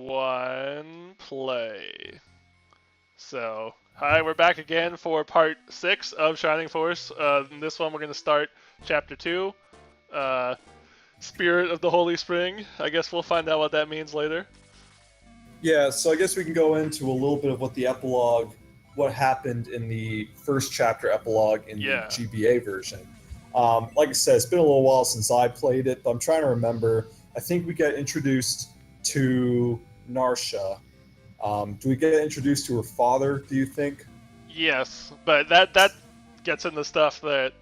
1, play. So, hi, we're back again for part 6 of Shining Force. In this one, we're going to start chapter 2, Spirit of the Holy Spring. I guess we'll find out what that means later. Yeah, so I guess we can go into a little bit of what the epilogue, what happened in the first chapter epilogue in the GBA version. Like I said, it's been a little while since I played it, but I'm trying to remember. I think we get introduced to Narsha. Do we get introduced to her father, do you think? Yes, but that gets into stuff that...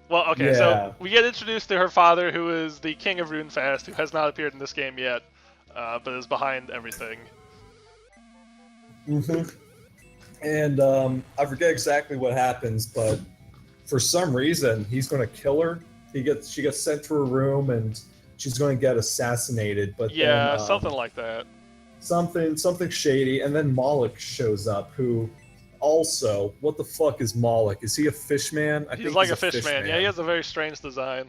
Well, okay, Yeah. So we get introduced to her father, who is the King of Runefast, who has not appeared in this game yet, but is behind everything. Mm-hmm. And I forget exactly what happens, but for some reason, he's going to kill her. She gets sent to her room, and she's going to get assassinated. But yeah, then, something like that. Something shady, and then Moloch shows up, who also, what the fuck is Moloch? Is he a fish man? He's like a fish man. Yeah, he has a very strange design.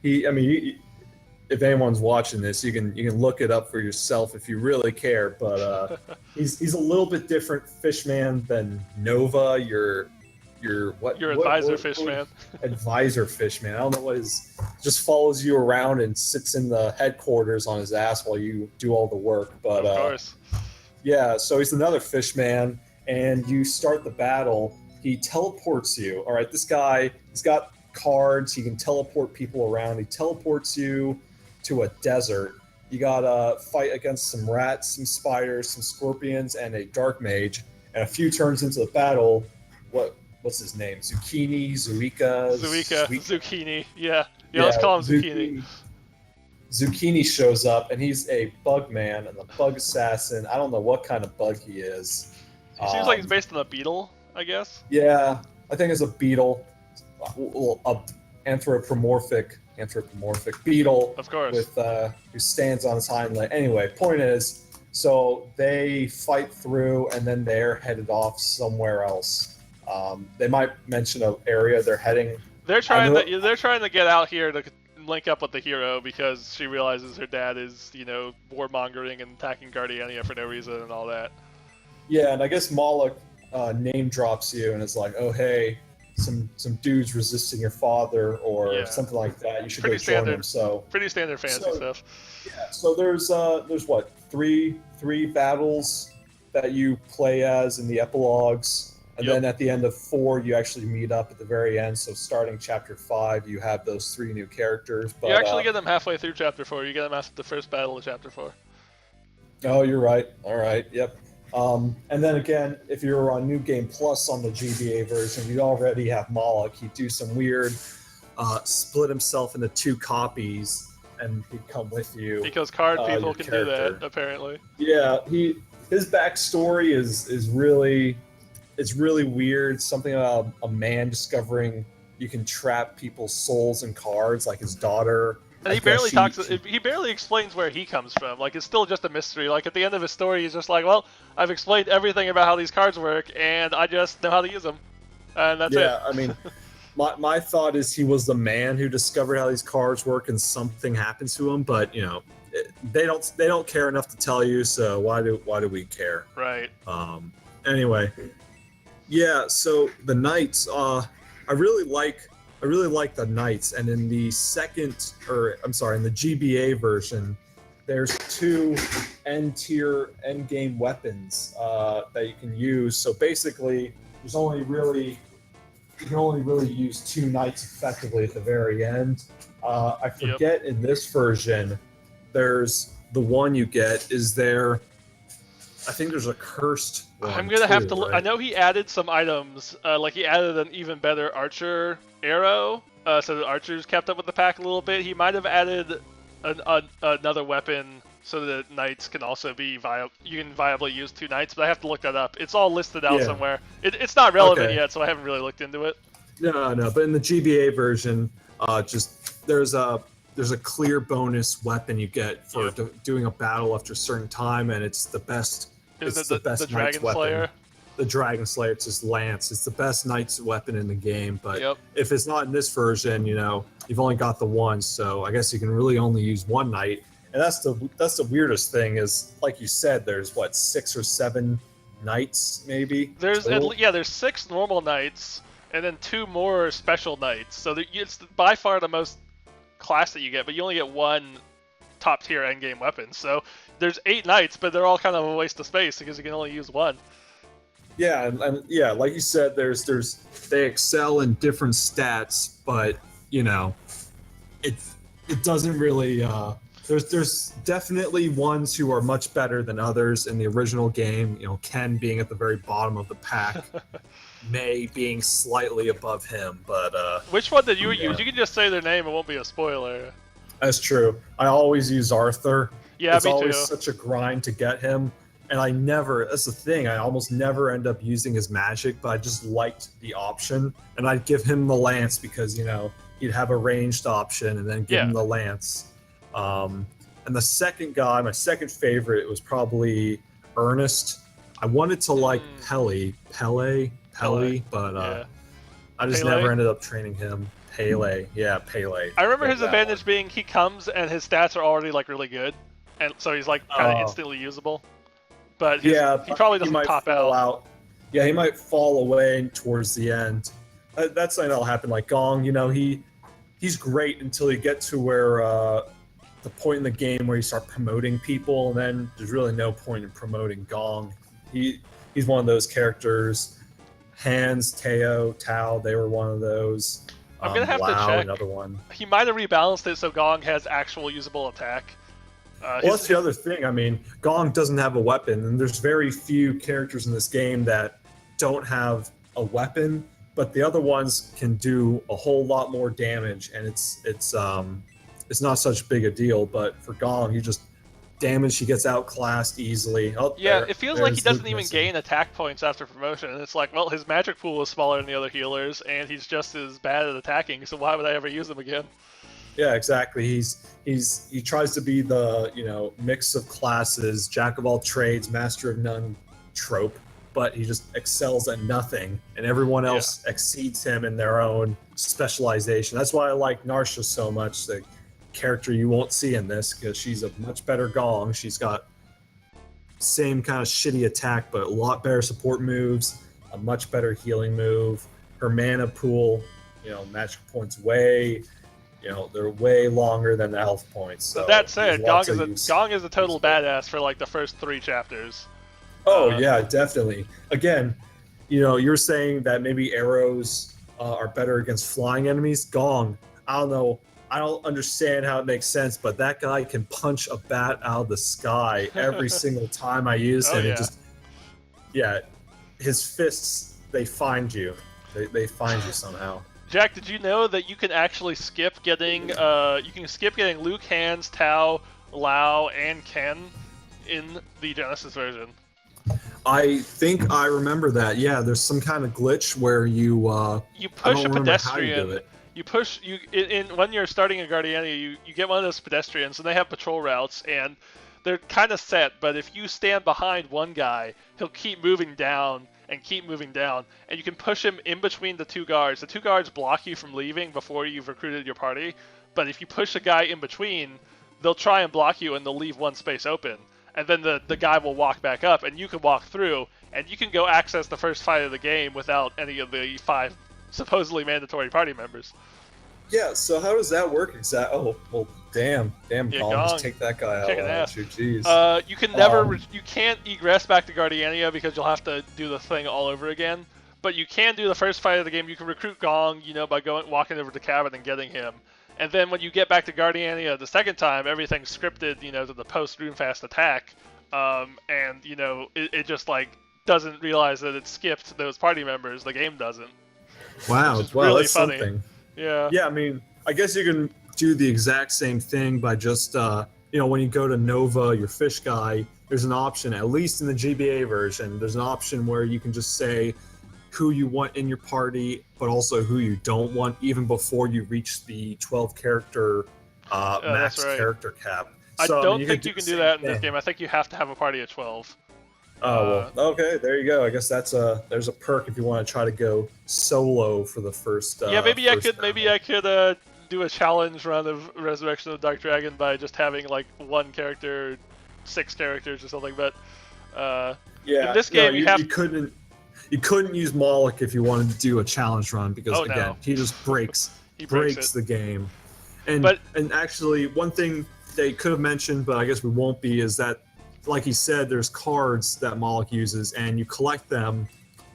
If anyone's watching this, you can look it up for yourself if you really care. But he's a little bit different fish man than Nova. Your advisor fish man. Advisor fish man. I don't know what just follows you around and sits in the headquarters on his ass while you do all the work. But of course. Yeah, so he's another fish man, and you start the battle. He teleports you. All right, this guy, he's got cards. He can teleport people around. He teleports you to a desert. You gotta fight against some rats, some spiders, some scorpions, and a dark mage. And a few turns into the battle, what's his name? Zucchini. Yeah, let's call him Zucchini. Zucchini shows up, and he's a bug man and a bug assassin. I don't know what kind of bug he is. He seems like he's based on a beetle, I guess. Yeah, I think it's a beetle. Anthropomorphic beetle. Of course. With who stands on his hind leg. Anyway, point is, so they fight through, and then they're headed off somewhere else. They might mention an area they're heading. They're trying to get out here to link up with the hero because she realizes her dad is, warmongering and attacking Guardiania for no reason and all that. Yeah, and I guess Moloch name drops you and is like, "Oh hey, some dudes resisting your father or something like that. You should go join them." So pretty standard fantasy stuff. Yeah. So there's what three battles that you play as in the epilogues. And then at the end of 4, you actually meet up at the very end. So starting chapter 5, you have those 3 new characters. But, you actually get them halfway through chapter 4. You get them after the first battle of chapter 4. Oh, you're right. All right. Yep. And then again, if you're on New Game Plus on the GBA version, you already have Moloch. He'd do some weird split himself into 2 copies, and he'd come with you. Because card people can do that, apparently. Yeah. His backstory is really... It's really weird. Something about a man discovering you can trap people's souls in cards, like his daughter. And he barely explains where he comes from. Like, it's still just a mystery. Like, at the end of his story, he's just like, well, I've explained everything about how these cards work, and I just know how to use them. And that's it. Yeah, I mean, my thought is he was the man who discovered how these cards work, and something happens to him. But they don't care enough to tell you. So why do we care? Right. Anyway. Yeah, so the knights, I really like the knights, and in the in the GBA version, there's 2 end-tier, end-game weapons that you can use. So basically, you can only really use 2 knights effectively at the very end. I forget in this version, there's the one you get. I think there's a cursed one. I'm gonna have to look. Right? I know he added some items, like he added an even better archer arrow, so the archers kept up with the pack a little bit. He might have added another weapon so that knights can also be you can viably use 2 knights, but I have to look that up. It's all listed out somewhere. It's not relevant yet, so I haven't really looked into it. No, but in the GBA version, there's a clear bonus weapon you get for doing a battle after a certain time, and it's the best. It's the best Dragon Slayer. The Dragon Slayer, it's his lance. It's the best knight's weapon in the game. But if it's not in this version, you've only got the one. So I guess you can really only use one knight. And that's the weirdest thing is, like you said, there's what 6 or 7 knights maybe. There's there's 6 normal knights and then 2 more special knights. So it's by far the most class that you get, but you only get 1 top tier endgame weapon. So there's 8 knights, but they're all kind of a waste of space because you can only use 1. Yeah, and yeah, like you said, they excel in different stats, but you know, it doesn't really. There's definitely ones who are much better than others in the original game. You know, Ken being at the very bottom of the pack, May being slightly above him, but which one did you use? You can just say their name; it won't be a spoiler. That's true. I always use Arthur. Yeah, it's me always too. such a grind to get him. And that's the thing, I almost never end up using his magic, but I just liked the option. And I'd give him the lance because, you know, he'd have a ranged option and then give him the lance. And the second guy, my second favorite, was probably Ernest. I wanted to like Pele, but I just never ended up training him. Pele. I remember his advantage being he comes and his stats are already like really good, and so he's like kind of instantly usable. But he probably doesn't top out. Yeah, he might fall away towards the end. That's something that'll happen. Like Gong, you know, he's great until you get to where the point in the game where you start promoting people, and then there's really no point in promoting Gong. He's one of those characters. Hans, Tao, they were one of those. I'm gonna have to check. Another one. He might have rebalanced it so Gong has actual usable attack. Well, that's the other thing. I mean, Gong doesn't have a weapon, and there's very few characters in this game that don't have a weapon, but the other ones can do a whole lot more damage, and it's not such big a deal. But for Gong, he gets outclassed easily. It feels like he doesn't even gain attack points after promotion, and it's like, well, his magic pool is smaller than the other healers, and he's just as bad at attacking, so why would I ever use him again? Yeah, exactly. He tries to be the, you know, mix of classes, jack of all trades, master of none trope, but he just excels at nothing, and everyone else exceeds him in their own specialization. That's why I like Narsha so much, the character you won't see in this, because she's a much better Gong. She's got same kind of shitty attack, but a lot better support moves, a much better healing move. Her mana pool, you know, magic points they're way longer than the health points. So that said, Gong is a total badass for like the first 3 chapters. Oh yeah, definitely. Again, you know, you're saying that maybe arrows are better against flying enemies. Gong, I don't know. I don't understand how it makes sense, but that guy can punch a bat out of the sky every single time I use him. His fists, they find you. They find you somehow. Jack, did you know that you can actually skip getting Luke, Hans, Tao, Lao, and Ken in the Genesis version? I think I remember that. Yeah, there's some kind of glitch where you push a pedestrian. When you're starting a Guardiania, you get one of those pedestrians, and they have patrol routes, and they're kind of set. But if you stand behind one guy, he'll keep moving down and keep moving down, and you can push him in between the 2 guards. The 2 guards block you from leaving before you've recruited your party, but if you push a guy in between, they'll try and block you, and they'll leave one space open. And then the guy will walk back up, and you can walk through, and you can go access the first fight of the game without any of the 5 supposedly mandatory party members. Yeah, so how does that work exactly? Oh, well, damn, Gong, just take that guy out. Jeez. You can't egress back to Guardiania because you'll have to do the thing all over again. But you can do the first fight of the game. You can recruit Gong, you know, by walking over to Cabin and getting him. And then when you get back to Guardiania the second time, everything's scripted, you know, to the post-Runefast attack. And, you know, it just, like, doesn't realize that it skipped those party members. The game doesn't. Wow, really that's funny. Something. Yeah. Yeah, I mean, I guess you can do the exact same thing by just, you know, when you go to Nova, your fish guy, there's an option, at least in the GBA version, there's an option where you can just say who you want in your party, but also who you don't want, even before you reach the 12-character max character cap. I don't think you can do that in this game. I think you have to have a party of 12. Oh, well, okay, there you go. I guess there's a perk if you want to try to go solo for the first. Yeah, maybe I could do a challenge run of Resurrection of the Dark Dragon by just having like one character, 6 characters or something. But in this game, you couldn't use Moloch if you wanted to do a challenge run because again, he just breaks the game. And actually, one thing they could have mentioned, but I guess we won't be, is that, like he said, there's cards that Moloch uses, and you collect them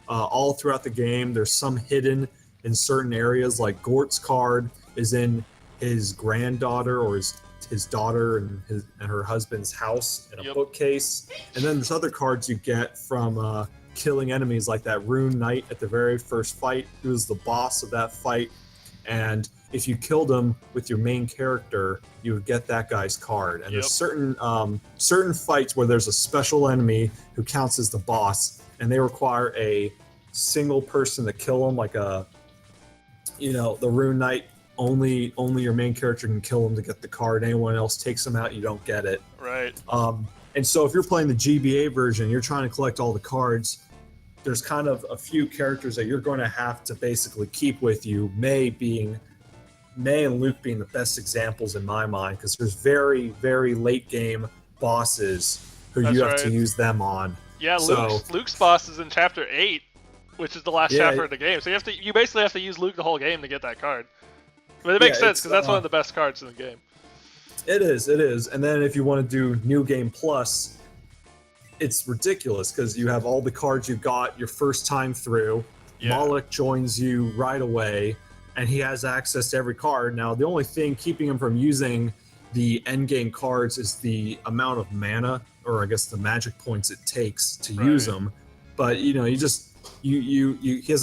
all throughout the game. There's some hidden in certain areas, like Gort's card is in his granddaughter or his daughter and her husband's house in a bookcase. And then there's other cards you get from killing enemies, like that Rune Knight at the very first fight, who was the boss of that fight. And if you killed him with your main character, you would get that guy's card. And there's certain fights where there's a special enemy who counts as the boss, and they require a single person to kill him, like the Rune Knight. Only your main character can kill him to get the card. Anyone else takes him out, you don't get it. Right. And so if you're playing the GBA version, you're trying to collect all the cards. There's kind of a few characters that you're going to have to basically keep with you. May and Luke being the best examples in my mind, because there's very, very late game bosses who you have to use them on. Yeah, Luke's boss is in Chapter 8, which is the last chapter of the game. So you basically have to use Luke the whole game to get that card. But it makes sense because that's one of the best cards in the game. It is. And then if you want to do New Game Plus, it's ridiculous because you have all the cards you got your first time through. Moloch joins you right away, and he has access to every card. Now, the only thing keeping him from using the endgame cards is the amount of mana, or I guess the magic points it takes to use them. But he has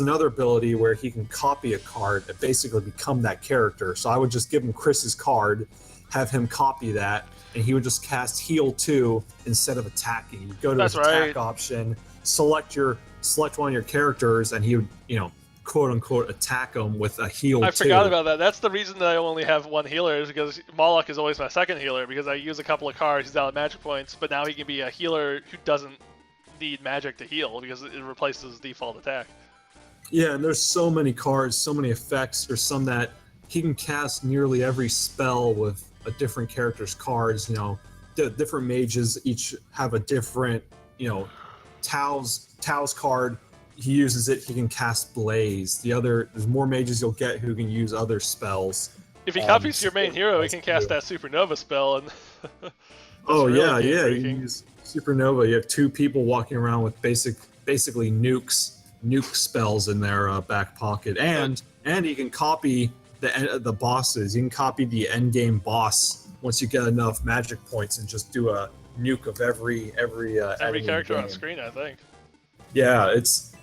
another ability where he can copy a card and basically become that character. So I would just give him Chris's card, have him copy that, and he would just cast Heal 2 instead of attacking. You go to his attack option, select one of your characters, and he would, quote unquote, attack them with a Heal 2. I forgot about that. That's the reason that I only have one healer, is because Moloch is always my second healer, because I use a couple of cards, he's out of magic points, but now he can be a healer who doesn't need magic to heal because it replaces his default attack. Yeah, and there's so many cards, so many effects. There's some that he can cast nearly every spell with a different character's cards. The different mages each have a different, Tao's card. He uses it. He can cast Blaze. There's more mages you'll get who can use other spells. If he copies your main hero, he can cast that Supernova spell. And you can use Supernova. You have 2 people walking around with basically nuke spells in their back pocket, and he can copy the bosses. You can copy the end game boss once you get enough magic points, and just do a nuke of every character on screen, I think. Yeah, it's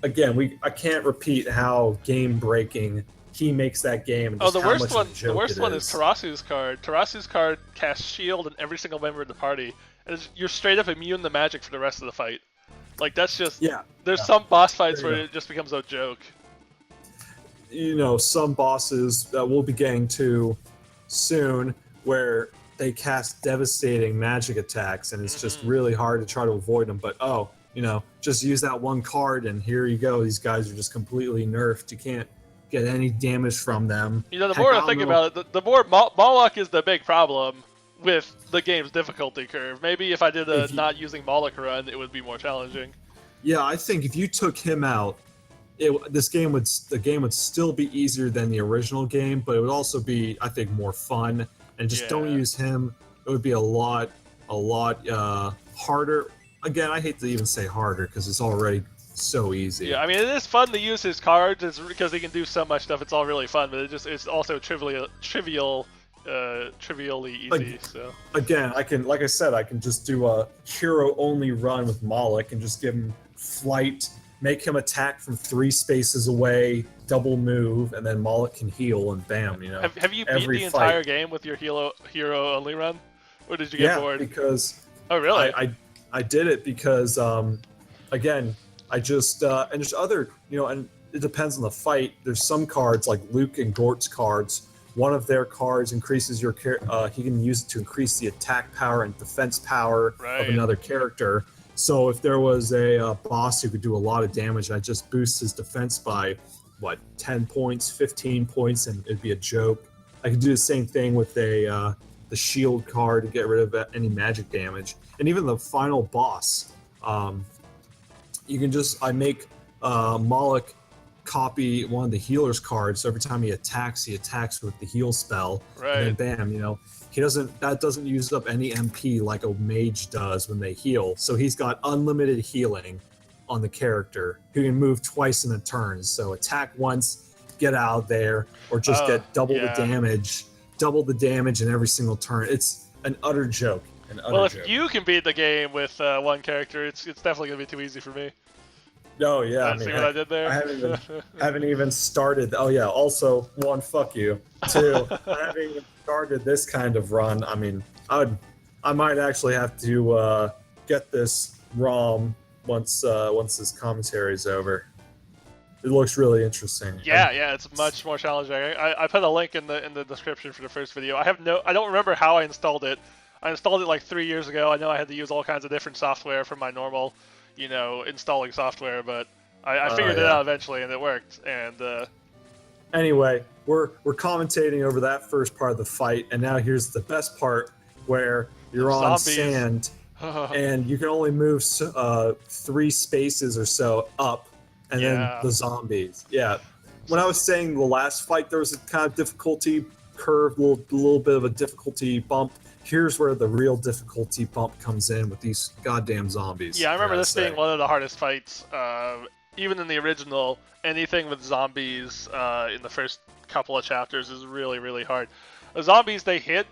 again, I can't repeat how game breaking he makes that game. And the worst one is Tarasu's card. Tarasu's card casts shield on every single member of the party, and you're straight up immune to magic for the rest of the fight. Like, that's just There's some boss fights where it just becomes a joke. Some bosses that we'll be getting to soon, where they cast devastating magic attacks, and it's just really hard to try to avoid them. But just use that one card, and here you go. These guys are just completely nerfed. You can't get any damage from them. The more I think about it, the more Moloch is the big problem with the game's difficulty curve. Maybe if I did a not using Moloch run, it would be more challenging. Yeah, I think if you took him out, the game would still be easier than the original game, but it would also be, I think, more fun. And just don't use him. It would be a lot harder. Again, I hate to even say harder because it's already so easy. Yeah, I mean, it is fun to use his cards. It's because he can do so much stuff. It's all really fun, but it's also trivially easy. So again, I can just do a hero only run with Moloch and just give him flight, make him attack from 3 spaces away, double move, and then Moloch can heal, and bam, Have you beat the entire game with your hero only run, or did you get bored? Yeah, because really? I did it because again, I just and there's other, and it depends on the fight. There's some cards like Luke and Gort's cards. One of their cards increases your he can use it to increase the attack power and defense power of another character. So if there was a boss who could do a lot of damage, I'd just boost his defense by 10 points, 15 points, and it'd be a joke. I can do the same thing with the shield card to get rid of any magic damage, and even the final boss. You can just I make Moloch copy one of the healer's cards. So every time he attacks with the heal spell, Right. and then bam, that doesn't use up any MP like a mage does when they heal. So he's got unlimited healing on the character who can move twice in a turn. So attack once, get out of there, or just get double the damage in every single turn. It's an utter joke. If you can beat the game with one character, it's definitely gonna be too easy for me. Oh yeah, See what I did there? I haven't even started. Oh yeah. Also, one, fuck you. Two, I haven't even started this kind of run. I mean, I might actually have to get this ROM once this commentary is over. It looks really interesting. Yeah, it's much more challenging. I put a link in the description for the first video. I don't remember how I installed it. I installed it like 3 years ago. I know I had to use all kinds of different software for my normal, installing software, but I figured it out eventually, and it worked. And anyway, we're commentating over that first part of the fight, and now here's the best part where you're on sand, and you can only move 3 spaces or so up, and then the zombies. Yeah. When I was saying the last fight, there was a kind of difficulty curve, little bit of a difficulty bump. Here's where the real difficulty bump comes in with these goddamn zombies. Yeah, I remember this being one of the hardest fights. Even in the original, anything with zombies in the first couple of chapters is really, really hard. The zombies, they hit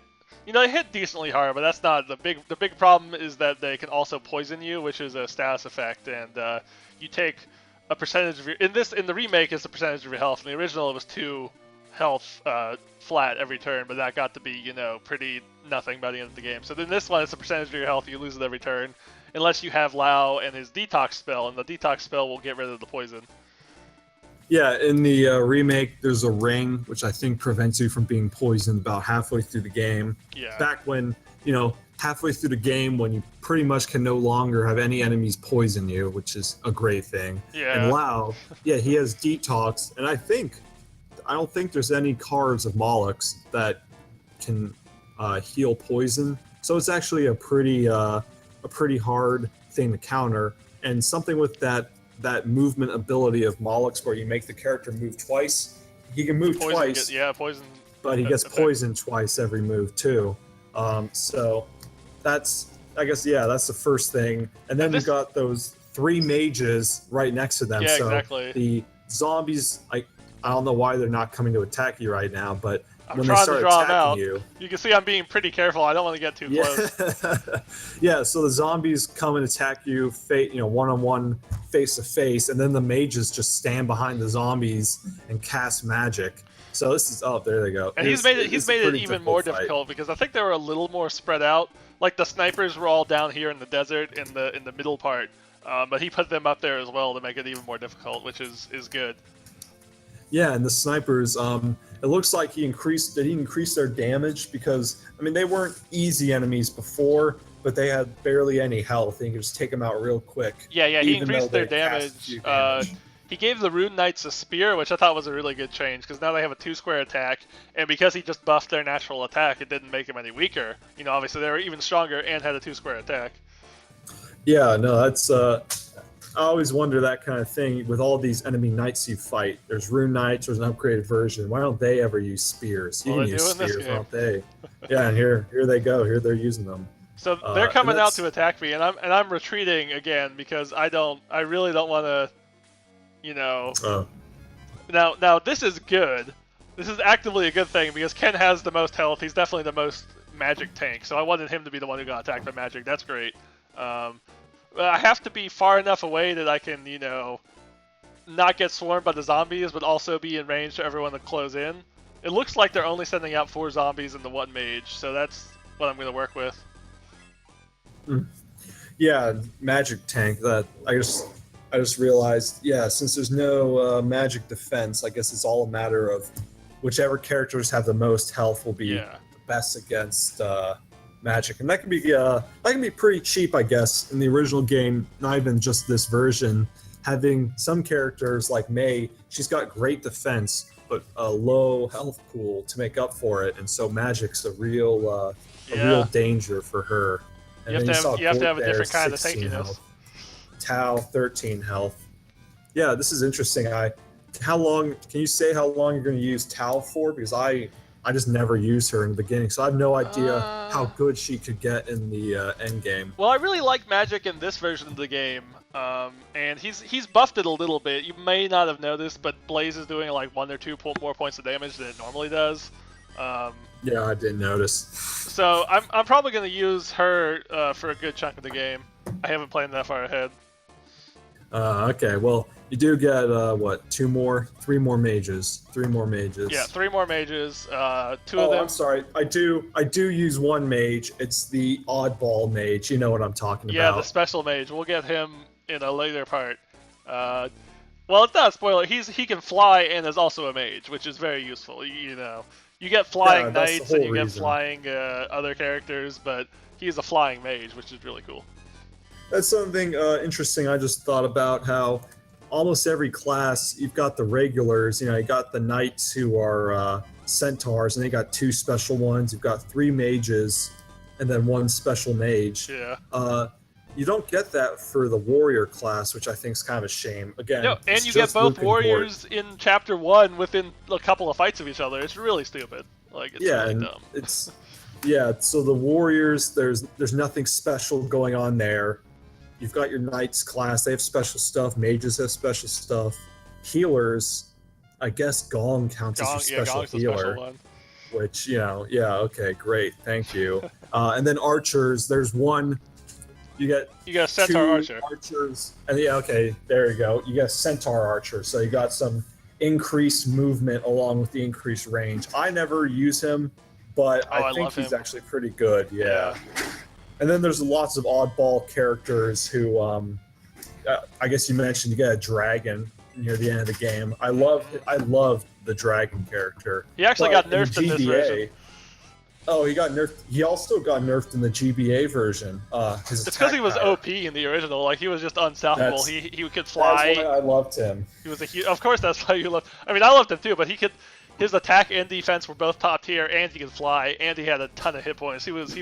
decently hard, but that's not the big problem. Is that they can also poison you, which is a status effect, and you take a percentage of your in the remake it's a percentage of your health. In the original, it was 2 health flat every turn, but that got to be pretty nothing by the end of the game. So then this one, it's a percentage of your health. You lose it every turn, unless you have Lao and his detox spell, and the detox spell will get rid of the poison. Yeah, in the remake, there's a ring which I think prevents you from being poisoned about halfway through the game. Yeah. Back when halfway through the game, when you pretty much can no longer have any enemies poison you, which is a great thing. Yeah. And Lao, he has detox, and I don't think there's any cards of Moloch's that can heal poison. So it's actually a pretty hard thing to counter. And something with that movement ability of Moloch's, where you make the character move twice. He can move twice. Poison. But he gets poisoned twice every move too. So that's that's the first thing. And then you've got those 3 mages right next to them. Yeah, so exactly. The zombies, I don't know why they're not coming to attack you right now, but I'm when trying they start to draw them attacking out. You can see I'm being pretty careful. I don't want to get too close. Yeah, so the zombies come and attack you, one-on-one, face-to-face, and then the mages just stand behind the zombies and cast magic. So this is there they go. And he's made it even more difficult because I think they were a little more spread out. Like the snipers were all down here in the desert in the middle part, but he put them up there as well to make it even more difficult, which is good. Yeah, and the snipers, it looks like he increased their damage because, they weren't easy enemies before, but they had barely any health, and you could just take them out real quick. Yeah, he increased their damage. He gave the Rune Knights a spear, which I thought was a really good change, because now they have a 2-square attack, and because he just buffed their natural attack, it didn't make them any weaker. Obviously they were even stronger and had a 2-square attack. Yeah, no, that's... I always wonder that kind of thing with all these enemy knights you fight. There's Rune Knights, there's an upgraded version. Why don't they ever use spears? You can use spears, why don't they? Yeah, and here they go. Here they're using them. So they're coming out to attack me, and I'm retreating again because I really don't want to, Now this is good. This is actively a good thing because Ken has the most health. He's definitely the most magic tank, so I wanted him to be the one who got attacked by magic. That's great. I have to be far enough away that I can, not get swarmed by the zombies, but also be in range for everyone to close in. It looks like they're only sending out 4 zombies and the 1 mage, so that's what I'm going to work with. Yeah, magic tank. That I just realized. Yeah, since there's no magic defense, I guess it's all a matter of whichever characters have the most health will be the best against magic, and that can be pretty cheap, I guess. In the original game, not even just this version, having some characters like Mei, she's got great defense, but a low health pool to make up for it, and so magic's a real Yeah. danger for her. And You have then to have, you have to have a Gort there, different kind of 16 tankiness. health. Tau 13 health. Yeah, this is interesting. How long can you say how long you're going to use Tau for? Because I just never used her in the beginning, so I have no idea how good she could get in the end game. Well, I really like magic in this version of the game, and he's buffed it a little bit. You may not have noticed, but Blaze is doing like 1 or 2 more points of damage than it normally does. Yeah, I didn't notice. So I'm probably going to use her for a good chunk of the game. I haven't planned that far ahead. Okay, well, you do get what? 3 more mages. 3 more mages. Yeah, 3 more mages. 2 of them. Oh, I'm sorry. I do use 1 mage. It's the oddball mage. You know what I'm talking about. Yeah, the special mage. We'll get him in a later part. Well, it's not a spoiler. He can fly and is also a mage, which is very useful. You know, you get flying knights and you get flying other characters, but he's a flying mage, which is really cool. That's something interesting I just thought about, how almost every class, you've got the regulars, you got the knights who are centaurs, and they got 2 special ones. You've got 3 mages, and then 1 special mage. Yeah. You don't get that for the warrior class, which I think is kind of a shame. Again, no, and you get both warriors in Chapter 1 within a couple of fights of each other. It's really stupid. Like, it's really dumb. So the warriors, there's nothing special going on there. You've got your knights class, they have special stuff. Mages have special stuff. Healers, I guess Gong counts as your special healer. Special one. Which, okay, great, thank you. And then archers, there's 1. You get a centaur archers, and okay, there you go. You get a centaur archer, so you got some increased movement along with the increased range. I never use him, but I think he's actually pretty good. Yeah. And then there's lots of oddball characters who, I guess you mentioned you get a dragon near the end of the game. I love the dragon character. He actually got nerfed in this version. Oh, he got nerfed. He also got nerfed in the GBA version. It's because he was OP in the original. Like, he was just unstoppable. He could fly. That's why I loved him. He was of course, that's why you loved. I mean, I loved him too, but his attack and defense were both top tier, and he could fly, and he had a ton of hit points. He was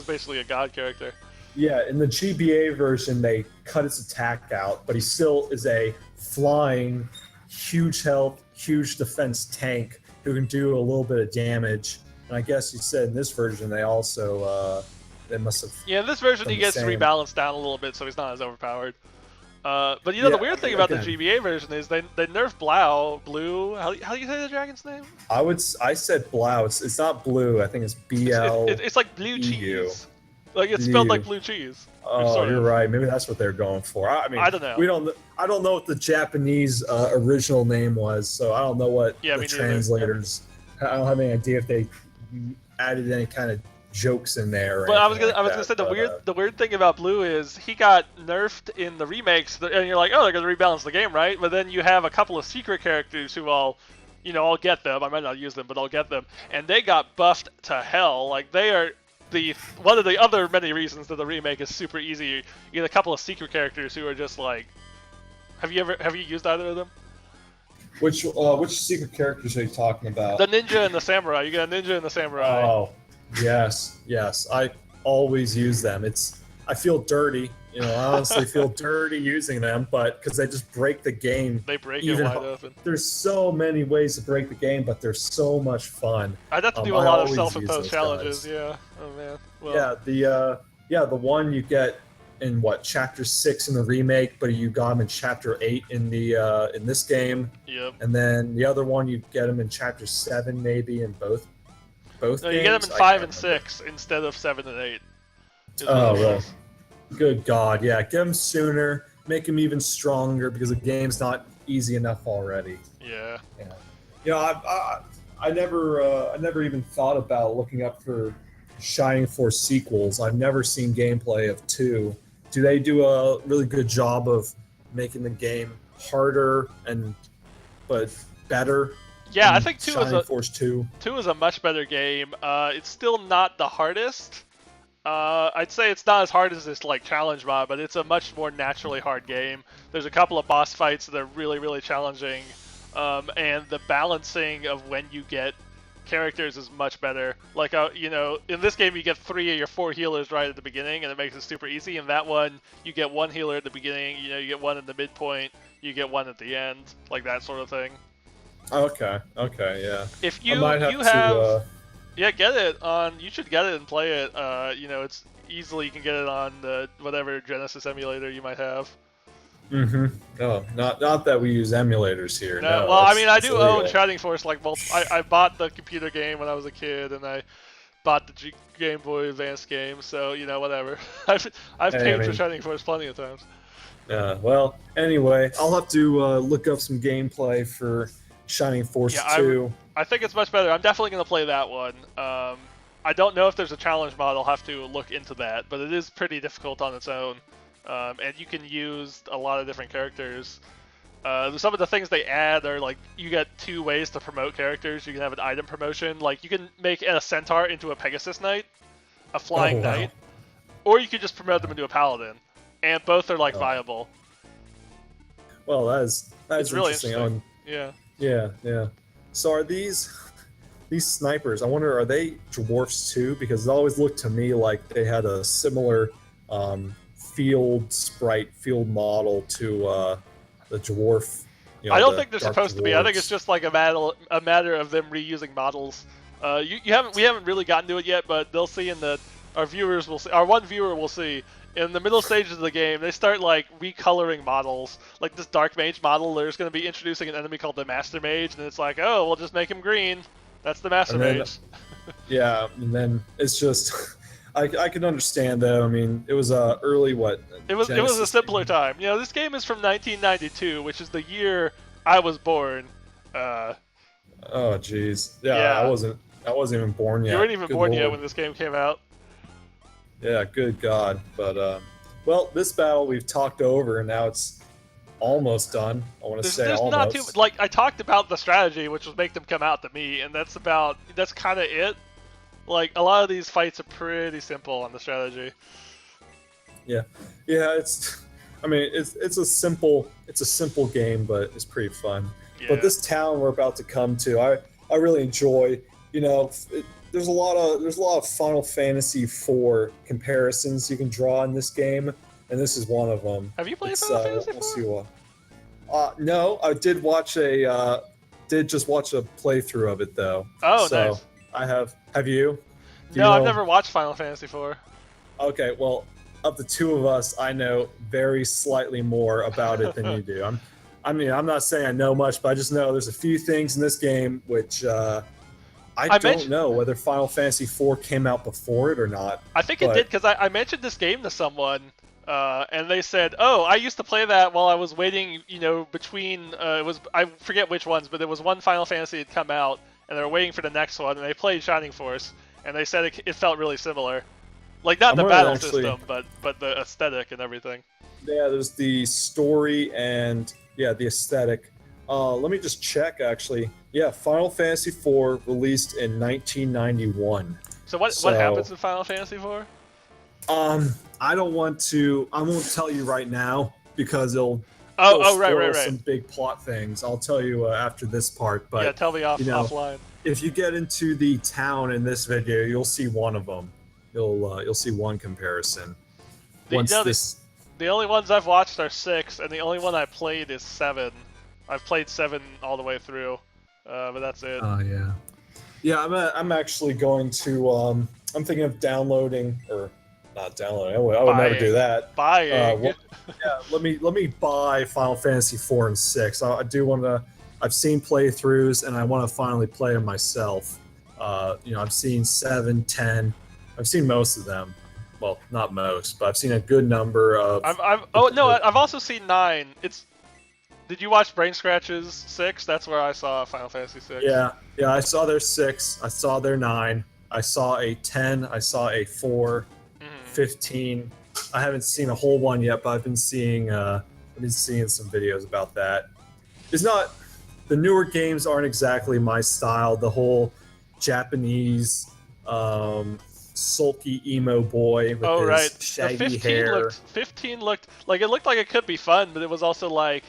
basically a god character. Yeah, in the GBA version, they cut his attack out, but he still is a flying, huge health, huge defense tank who can do a little bit of damage. And I guess you said in this version they also they must have. Yeah, in this version he gets rebalanced down a little bit, so he's not as overpowered. But the weird thing about the GBA version is they nerfed Blue. How do you say the dragon's name? I said Blau. It's not Blue. I think it's BL. It's like blue cheese. Like, it's spelled like blue cheese. Oh, you're right. Maybe that's what they're going for. I mean, I don't know. I don't know what the Japanese original name was, so I don't know what the translators. I don't have any idea if they added any kind of jokes in there. But I was gonna say the weird thing about Blue is he got nerfed in the remakes, and you're like, oh, they're gonna rebalance the game, right? But then you have a couple of secret characters who I'll get them. I might not use them, but I'll get them, and they got buffed to hell. Like, they are one of the other many reasons that the remake is super easy. You get a couple of secret characters who are just like, have you used either of them? Which secret characters are you talking about? The ninja and the samurai. You get a ninja and the samurai. Oh, yes. I always use them. I feel dirty. I honestly feel dirty using them, but because they just break the game. They break it wide open. There's so many ways to break the game, but they're so much fun. I'd have to do a lot of self-imposed challenges. Yeah. Oh man. Well, yeah. The one you get in Chapter 6 in the remake, but you got him in Chapter 8 in this game. Yep. And then the other one you get him in Chapter 7 maybe in both games. No, you get him in 5 and 6 instead of 7 and 8. Oh, well. Good God, yeah. Get him sooner, make him even stronger, because the game's not easy enough already. Yeah. I never even thought about looking up for Shining Force sequels. I've never seen gameplay of 2. Do they do a really good job of making the game harder but better? Yeah, I think Force 2 is a much better game. It's still not the hardest. I'd say it's not as hard as this challenge mod, but it's a much more naturally hard game. There's a couple of boss fights that are really, really challenging. and the balancing of when you get characters is much better. Like, you know, in this game you get 3 of your 4 healers right at the beginning, and it makes it super easy. In that one, you get 1 healer at the beginning, you know, you get 1 in the midpoint, you get 1 at the end, like that sort of thing. Okay, yeah. If you I might have you to, have, yeah, get it on. You should get it and play it. You know, it's easily you can get it on the whatever Genesis emulator you might have. Oh, not that we use emulators here. No, well, I mean, I do illegal. own Shining Force. Like, well, I bought the computer game when I was a kid, and I bought the Game Boy Advance game. So you know, whatever. I've paid for Shining Force plenty of times. Well, anyway, I'll have to look up some gameplay for Shining Force 2. I think it's much better. I'm definitely going to play that one. I don't know if there's a challenge mod. I'll have to look into that, but it is pretty difficult on its own. And you can use a lot of different characters. Some of the things they add are like you get 2 ways to promote characters. You can have an item promotion, like you can make a centaur into a Pegasus Knight, a flying knight, or you could just promote them into a paladin, and both are like viable. Well, that's really interesting. Yeah. So are these snipers? I wonder, are they dwarfs too? Because it always looked to me like they had a similar field model to the dwarf. You know, I don't think they're supposed to be. I think it's just like a matter of them reusing models. We haven't really gotten to it yet, but they'll see our viewers will see. Our one viewer will see in the middle stages of the game. They start like recoloring models. Like this Dark Mage model, there's going to be introducing an enemy called the Master Mage, and it's like, oh, we'll just make him green. That's the Master Mage. Yeah, and then it's just. I can understand though. I mean, it was early what? It was a simpler time. You know, this game is from 1992, which is the year I was born. Oh jeez. Yeah, I wasn't even born yet. You weren't even born yet when this game came out. Yeah, good God. But well, this battle we've talked over, and now it's almost done. I want to say there's almost. Not too like I talked about the strategy, which was make them come out to me, and that's kind of it. Like, a lot of these fights are pretty simple on the strategy. Yeah, it's a simple game, but it's pretty fun. Yeah. But this town we're about to come to, I really enjoy. You know, there's a lot of Final Fantasy IV comparisons you can draw in this game, and this is one of them. Have you played Final Fantasy IV? We'll see what. No, I did watch just watch a playthrough of it though. Oh, so, nice. I have. Have you? No, I've never watched Final Fantasy IV. Okay, well, of the two of us, I know very slightly more about it than you do. I'm not saying I know much, but I just know there's a few things in this game which I don't know whether Final Fantasy IV came out before it or not. I think it did, because I mentioned this game to someone, and they said, "Oh, I used to play that while I was waiting, you know, between I forget which ones, but there was one Final Fantasy had come out." And they were waiting for the next one, and they played Shining Force, and they said it felt really similar. Like, not the battle system, but the aesthetic and everything. Yeah, there's the story and, the aesthetic. Let me just check, actually. Yeah, Final Fantasy IV released in 1991. So what happens in Final Fantasy IV? I won't tell you right now, because it'll... right. Some big plot things. I'll tell you after this part. But yeah, tell me offline. If you get into the town in this video, you'll see one of them. You'll see one comparison. The only ones I've watched are 6, and the only one I played is 7. I've played 7 all the way through, but that's it. Oh yeah. Yeah, I'm actually going to. I'm thinking of downloading or. Not downloading. I would never do that. Buying. Let me buy Final Fantasy 4 and 6. I do want to. I've seen playthroughs, and I want to finally play them myself. I've seen 7, 10. I've seen most of them. Well, not most, but I've seen a good number of. I've also seen 9. Did you watch Brain Scratch's 6? That's where I saw Final Fantasy 6. Yeah. I saw their 6. I saw their 9. I saw a 10. I saw a 4. 15. I haven't seen a whole one yet, but I've been seeing some videos about that. The newer games aren't exactly my style. The whole Japanese sulky emo boy with his shaggy hair. 15 looked like it could be fun, but it was also like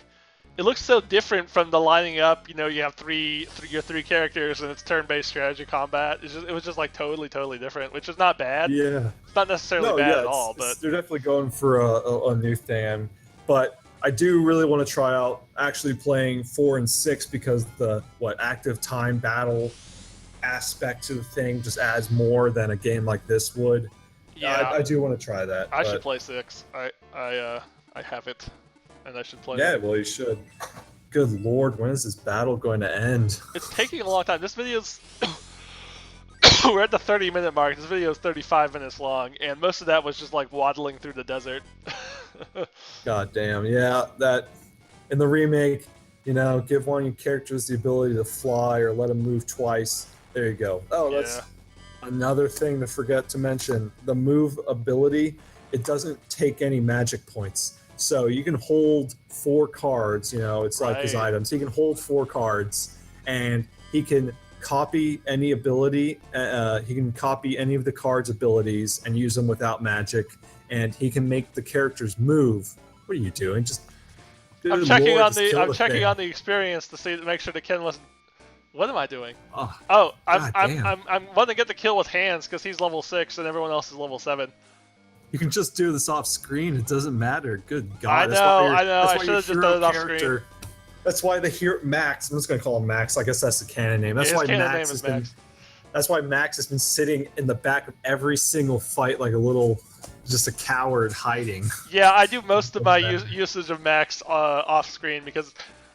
it looks so different from the lining up. You know, you have your three characters and it's turn-based strategy combat. It was just like totally different, which is not bad. Yeah. It's not necessarily No, bad yeah, at all, but they're definitely going for a new thing. But I do really want to try out actually playing 4 and 6 because the active time battle aspect to the thing just adds more than a game like this would. yeah, I do want to try that. I should play 6. I have it, and I should play Yeah, it. well, you should. Good lord, when is this battle going to end? It's taking a long time. This video's we're at the 30-minute mark. This video is 35 minutes long, and most of that was just like waddling through the desert. God damn, yeah, that in the remake, you know, give one of your characters the ability to fly or let them move twice. There you go. Oh, that's another thing to forget to mention. The move ability, it doesn't take any magic points. So you can hold 4 cards, you know, it's like his items. He can hold 4 cards, and he can copy any ability. He can copy any of the cards' abilities and use them without magic, and he can make the characters move. What are you doing? Just I'm checking on the experience to make sure the Ken wasn't. What am I doing? I'm wanting to get the kill with hands because he's level 6 and everyone else is level 7. You can just do this off screen. It doesn't matter. Good God. I know. I should have just done it off screen. That's why the hero Max. I'm just gonna call him Max. I guess that's the canon name. That's why Max has been. That's why Max has been sitting in the back of every single fight like a little, just a coward hiding. Yeah, I do most of my usage of Max off screen because,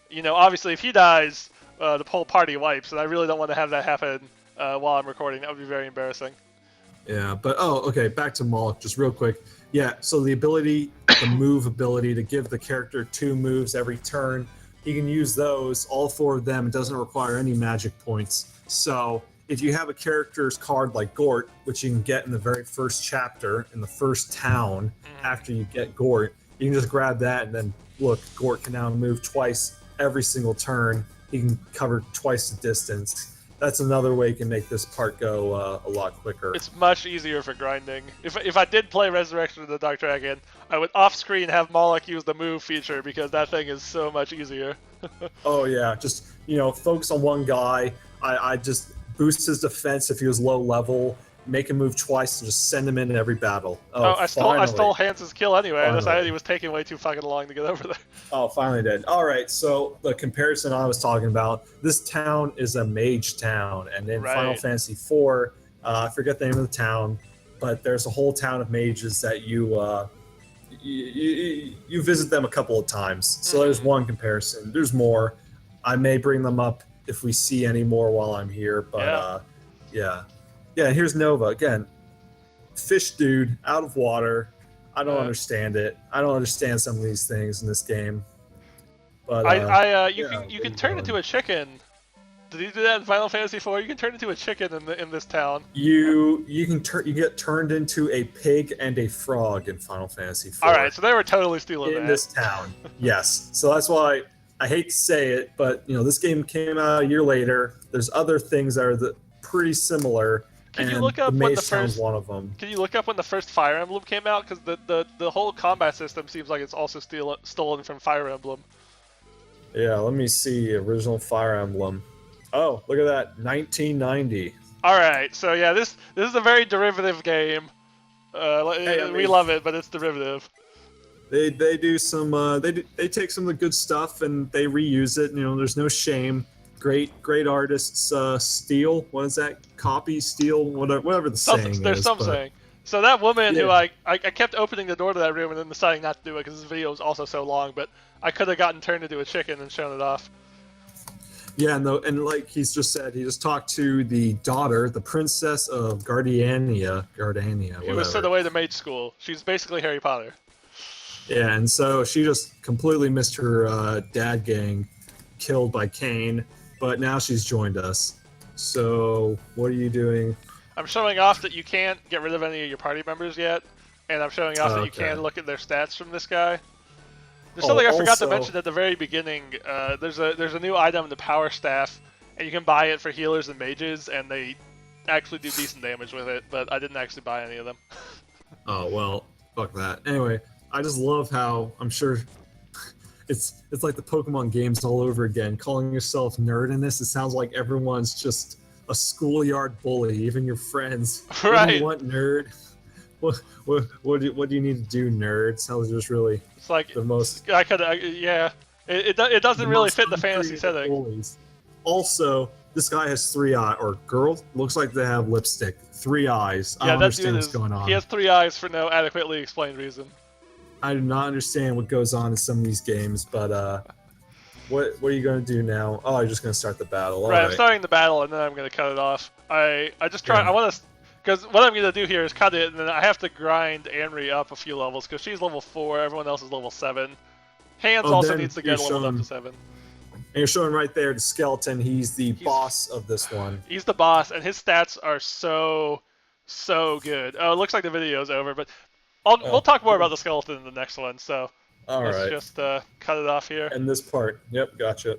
you know, obviously if he dies, the whole party wipes, and I really don't want to have that happen while I'm recording. That would be very embarrassing. Yeah, but okay, back to Moloch, just real quick. Yeah, so the ability, the move ability to give the character 2 moves every turn, he can use those, all 4 of them. It doesn't require any magic points. So if you have a character's card like Gort, which you can get in the very first chapter, in the first town, after you get Gort, you can just grab that and then, look, Gort can now move twice every single turn. He can cover twice the distance. That's another way you can make this part go a lot quicker. It's much easier for grinding. If I did play Resurrection of the Dark Dragon, I would off-screen have Moloch use the move feature because that thing is so much easier. Oh yeah, just, you know, focus on one guy. I just boost his defense if he was low level, make him move twice, and just send him in every battle. I stole Hans' kill anyway. I decided he was taking way too fucking long to get over there. Oh, finally did. All right, so the comparison I was talking about, this town is a mage town, and in Final Fantasy IV, I forget the name of the town, but there's a whole town of mages that you visit them a couple of times. So there's one comparison. There's more. I may bring them up if we see any more while I'm here, but yeah. Yeah, here's Nova again. Fish dude, out of water. I don't understand it. I don't understand some of these things in this game. But you can turn into a chicken. Did you do that in Final Fantasy IV? You can turn into a chicken in this town. You get turned into a pig and a frog in Final Fantasy IV. All right, so they were totally stealing that. In this town. Yes. So that's why I hate to say it, but you know, this game came out a year later. There's other things that are pretty similar. Can you look up when the first one of them? Can you look up when the first Fire Emblem came out? Because the whole combat system seems like it's also stolen from Fire Emblem. Yeah, let me see. Original Fire Emblem. Oh, look at that, 1990. All right, so yeah, this is a very derivative game. We love it, but it's derivative. They do some they take some of the good stuff and they reuse it. You know, there's no shame. Great artists steal. What is that? Copy, steal, whatever the saying is. There's some saying. So that woman who I kept opening the door to that room and then deciding not to do it because this video was also so long, but I could have gotten turned into a chicken and shown it off. Yeah, and like he's just said, he just talked to the daughter, the princess of Gardania, who was sent away to mage school. She's basically Harry Potter. Yeah, and so she just completely missed her dad getting killed by Cain, but now she's joined us. So what are you doing? I'm showing off that you can't get rid of any of your party members yet, and I'm showing off that you can look at their stats from this guy. There's something I forgot to mention at the very beginning. There's a new item, the Power Staff, and you can buy it for healers and mages, and they actually do decent damage with it, but I didn't actually buy any of them. Oh, well, fuck that. Anyway, I just love how, I'm sure, it's like the Pokemon games all over again. Calling yourself nerd in this, it sounds like everyone's just a schoolyard bully, even your friends. Right. What do you want, nerd? What do you need to do, nerd? Sounds just really. It's like the most. I could, yeah. It doesn't really fit the fantasy setting. Bullies. Also, this guy has 3 eyes, or girl looks like they have lipstick. 3 eyes. I don't understand what's going on. He has 3 eyes for no adequately explained reason. I do not understand what goes on in some of these games, but what are you going to do now? Oh, you're just going to start the battle. All right, I'm starting the battle, and then I'm going to cut it off. I just try. Yeah. I want to, because what I'm going to do here is cut it, and then I have to grind Anri up a few levels, because she's level 4, everyone else is level 7. Hands also needs to get leveled up to 7. And you're showing right there the skeleton. He's the boss of this one. He's the boss, and his stats are so good. Oh, it looks like the video's over, but we'll talk more about the skeleton in the next one. So let's just cut it off here. And this part. Yep, gotcha.